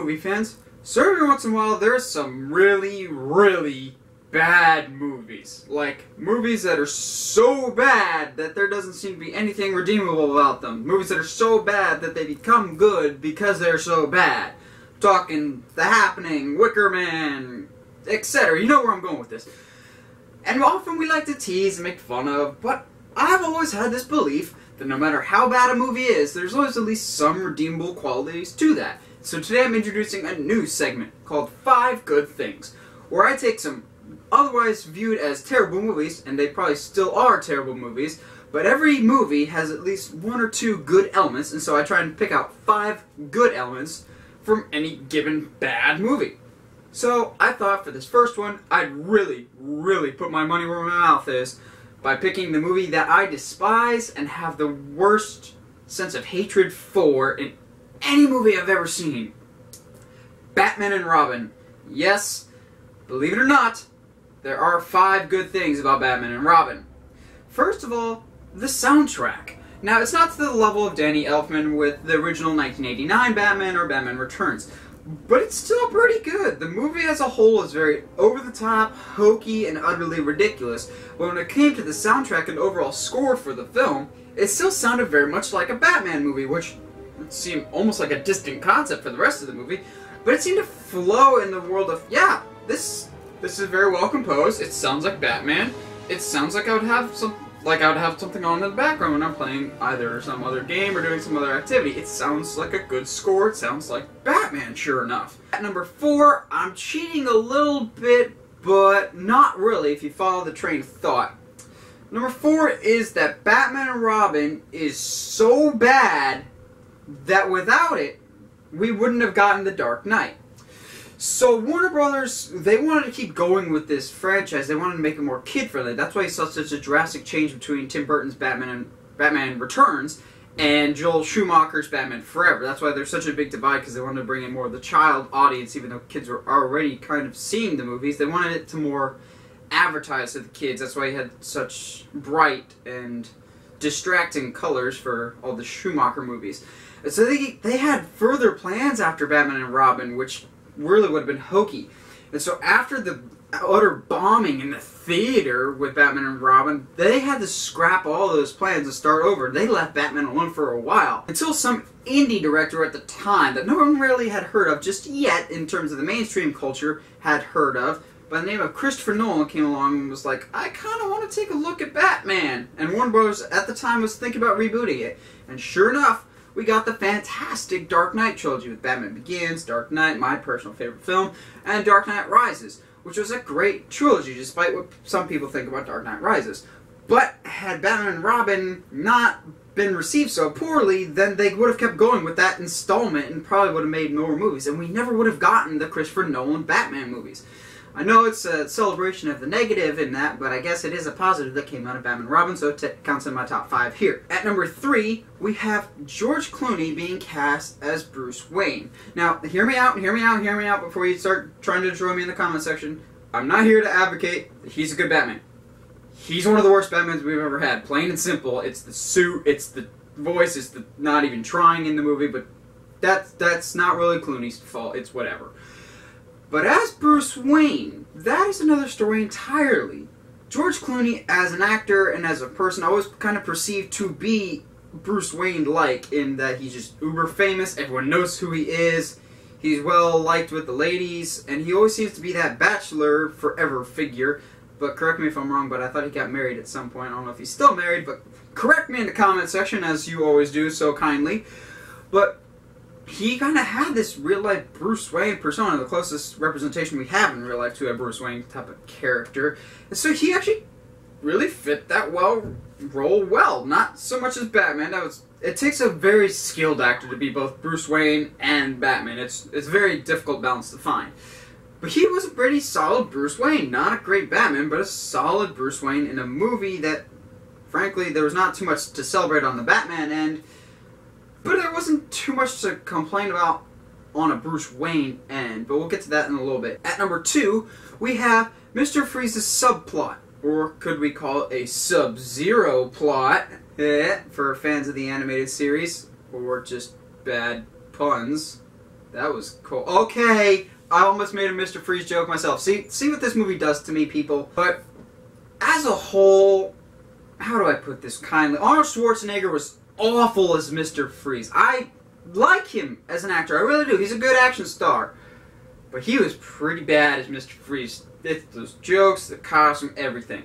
movie fans, so every once in a while there's some really, really bad movies. Like, movies that are so bad that there doesn't seem to be anything redeemable about them. Movies that are so bad that they become good because they're so bad. Talking The Happening, Wicker Man, etc. You know where I'm going with this. And often we like to tease and make fun of, but I've always had this belief that no matter how bad a movie is, there's always at least some redeemable qualities to that. So today I'm introducing a new segment called 5 Good Things, where I take some otherwise viewed as terrible movies, and they probably still are terrible movies, but every movie has at least 1 or 2 good elements, and so I try and pick out 5 good elements from any given bad movie. So I thought for this first one, I'd really put my money where my mouth is by picking the movie that I despise and have the worst sense of hatred for in any movie I've ever seen. Batman and Robin. Yes, believe it or not, there are 5 good things about Batman and Robin. First of all, the soundtrack. Now, it's not to the level of Danny Elfman with the original 1989 Batman or Batman Returns, but it's still pretty good. The movie as a whole is very over-the-top, hokey, and utterly ridiculous, but when it came to the soundtrack and overall score for the film, it still sounded very much like a Batman movie, which seemed almost like a distant concept for the rest of the movie, but it seemed to flow in the world of, yeah, this is very well composed, it sounds like Batman, it sounds like I would have something on in the background when I'm playing either some other game or doing some other activity. It sounds like a good score, it sounds like Batman, sure enough. At number 4, I'm cheating a little bit, but not really if you follow the train of thought. Number 4 is that Batman and Robin is so bad that without it, we wouldn't have gotten The Dark Knight. So Warner Brothers, they wanted to keep going with this franchise. They wanted to make it more kid-friendly. That's why you saw such a drastic change between Tim Burton's Batman Returns and Joel Schumacher's Batman Forever. That's why there's such a big divide, because they wanted to bring in more of the child audience, even though kids were already kind of seeing the movies. They wanted it to more advertise to the kids. That's why you had such bright and distracting colors for all the Schumacher movies. And so they had further plans after Batman and Robin, which really would have been hokey. And so after the utter bombing in the theater with Batman and Robin, they had to scrap all those plans and start over. They left Batman alone for a while, until some indie director at the time that no one really had heard of just yet in terms of the mainstream culture had heard of, by the name of Christopher Nolan, came along and was like, I kind of want to take a look at Batman. And Warner Bros. At the time was thinking about rebooting it. And sure enough, we got the fantastic Dark Knight trilogy with Batman Begins, Dark Knight, my personal favorite film, and Dark Knight Rises, which was a great trilogy, despite what some people think about Dark Knight Rises. But had Batman and Robin not been received so poorly, then they would have kept going with that installment and probably would have made more movies, and we never would have gotten the Christopher Nolan Batman movies. I know it's a celebration of the negative in that, but I guess it is a positive that came out of Batman and Robin, so it counts in my top 5 here. At number 3, we have George Clooney being cast as Bruce Wayne. Now, hear me out before you start trying to destroy me in the comment section. I'm not here to advocate that he's a good Batman. He's one of the worst Batmans we've ever had. Plain and simple. It's the suit, it's the voice, it's the not even trying in the movie, but that's not really Clooney's fault. It's whatever. But as Bruce Wayne, that is another story entirely. George Clooney, as an actor and as a person, I always kind of perceived to be Bruce Wayne-like, in that he's just uber famous, everyone knows who he is, he's well liked with the ladies, and he always seems to be that bachelor forever figure. But correct me if I'm wrong, but I thought he got married at some point. I don't know if he's still married, but correct me in the comment section, as you always do so kindly. But he kind of had this real-life Bruce Wayne persona, the closest representation we have in real life to a Bruce Wayne type of character. And so he actually really fit that role well. Not so much as Batman. It takes a very skilled actor to be both Bruce Wayne and Batman. It's a very difficult balance to find. But he was a pretty solid Bruce Wayne. Not a great Batman, but a solid Bruce Wayne in a movie that, frankly, there was not too much to celebrate on the Batman end, but there wasn't too much to complain about on a Bruce Wayne end, but we'll get to that in a little bit. At number 2, we have Mr. Freeze's subplot, or could we call it a Sub-Zero plot, for fans of the animated series, or just bad puns. That was cool. Okay, I almost made a Mr. Freeze joke myself. See what this movie does to me, people. But as a whole, how do I put this kindly? Arnold Schwarzenegger was awful as Mr. Freeze. I like him as an actor. I really do. He's a good action star. But he was pretty bad as Mr. Freeze. Those jokes, the costume, everything.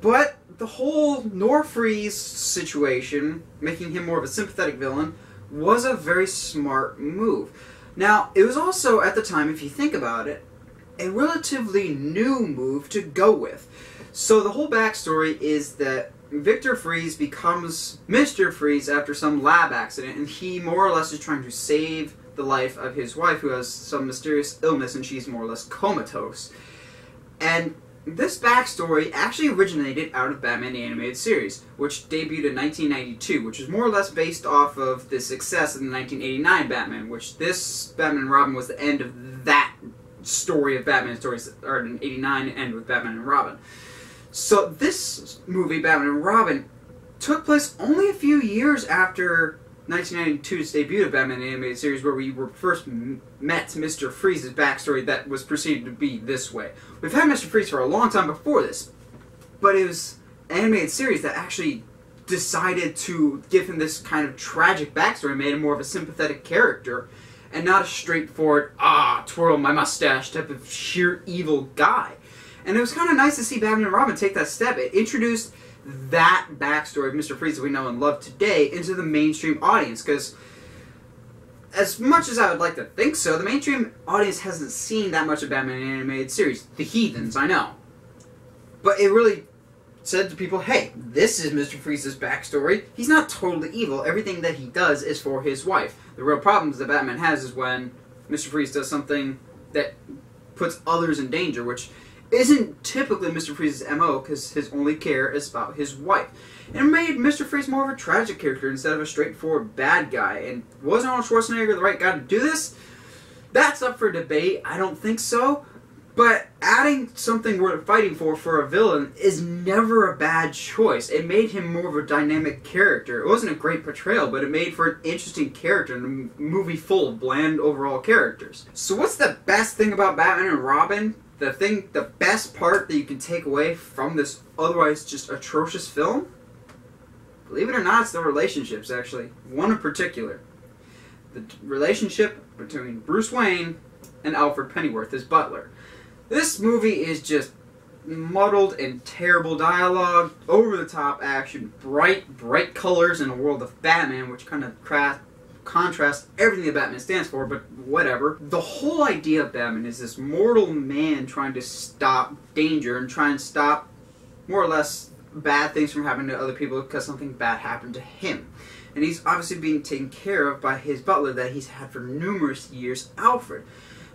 But the whole Norfreeze situation, making him more of a sympathetic villain, was a very smart move. Now, it was also, at the time, if you think about it, a relatively new move to go with. So the whole backstory is that Victor Freeze becomes Mr. Freeze after some lab accident, and he more or less is trying to save the life of his wife, who has some mysterious illness, and she's more or less comatose. And this backstory actually originated out of Batman the Animated Series, which debuted in 1992, which was more or less based off of the success of the 1989 Batman, which this Batman and Robin was the end of that story of Batman stories that started in 89 and ended with Batman and Robin. So this movie, Batman and Robin, took place only a few years after 1992's debut of Batman the Animated Series, where we were first met Mr. Freeze's backstory that was perceived to be this way. We've had Mr. Freeze for a long time before this, but it was an animated series that actually decided to give him this kind of tragic backstory, made him more of a sympathetic character, and not a straightforward, twirl my mustache type of sheer evil guy. And it was kind of nice to see Batman and Robin take that step. It introduced that backstory of Mr. Freeze that we know and love today into the mainstream audience, because as much as I would like to think so, the mainstream audience hasn't seen that much of Batman in the Animated Series. The heathens, I know. But it really said to people, hey, this is Mr. Freeze's backstory. He's not totally evil. Everything that he does is for his wife. The real problems that Batman has is when Mr. Freeze does something that puts others in danger, which isn't typically Mr. Freeze's MO, because his only care is about his wife. And it made Mr. Freeze more of a tragic character instead of a straightforward bad guy. And was Arnold Schwarzenegger the right guy to do this? That's up for debate. I don't think so. But adding something worth fighting for a villain is never a bad choice. It made him more of a dynamic character. It wasn't a great portrayal, but it made for an interesting character in a movie full of bland overall characters. So what's the best thing about Batman and Robin? The best part that you can take away from this otherwise just atrocious film? Believe it or not, it's the relationships, actually. One in particular. The relationship between Bruce Wayne and Alfred Pennyworth, his butler. This movie is just muddled and terrible dialogue, over-the-top action, bright colors in a world of Batman, which kind of contrast everything that Batman stands for, but whatever. The whole idea of Batman is this mortal man trying to stop danger and try and stop, more or less, bad things from happening to other people because something bad happened to him. And he's obviously being taken care of by his butler that he's had for numerous years, Alfred.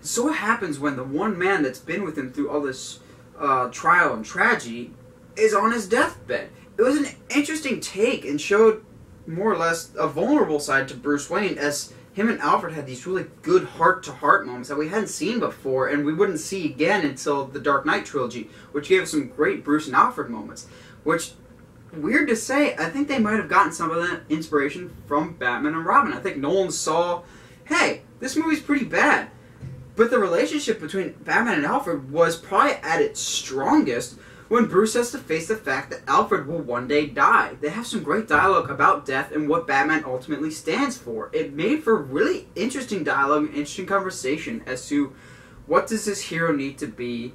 So what happens when the one man that's been with him through all this trial and tragedy is on his deathbed? It was an interesting take and showed more or less a vulnerable side to Bruce Wayne, as him and Alfred had these really good heart-to-heart moments that we hadn't seen before and we wouldn't see again until the Dark Knight trilogy, which gave us some great Bruce and Alfred moments. Which, weird to say, I think they might have gotten some of that inspiration from Batman and Robin. I think Nolan saw, hey, this movie's pretty bad. But the relationship between Batman and Alfred was probably at its strongest when Bruce has to face the fact that Alfred will one day die. They have some great dialogue about death and what Batman ultimately stands for. It made for really interesting dialogue and interesting conversation as to what does this hero need to be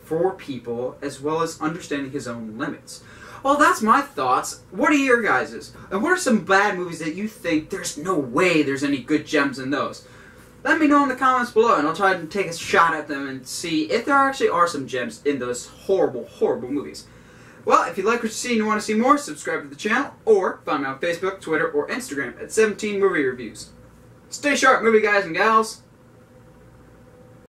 for people, as well as understanding his own limits. Well, that's my thoughts. What are your guys's? And what are some bad movies that you think there's no way there's any good gems in those? Let me know in the comments below, and I'll try to take a shot at them and see if there actually are some gems in those horrible, horrible movies. Well, if you like what you see and you want to see more, subscribe to the channel, or find me on Facebook, Twitter, or Instagram at 17 Movie Reviews. Stay sharp, movie guys and gals.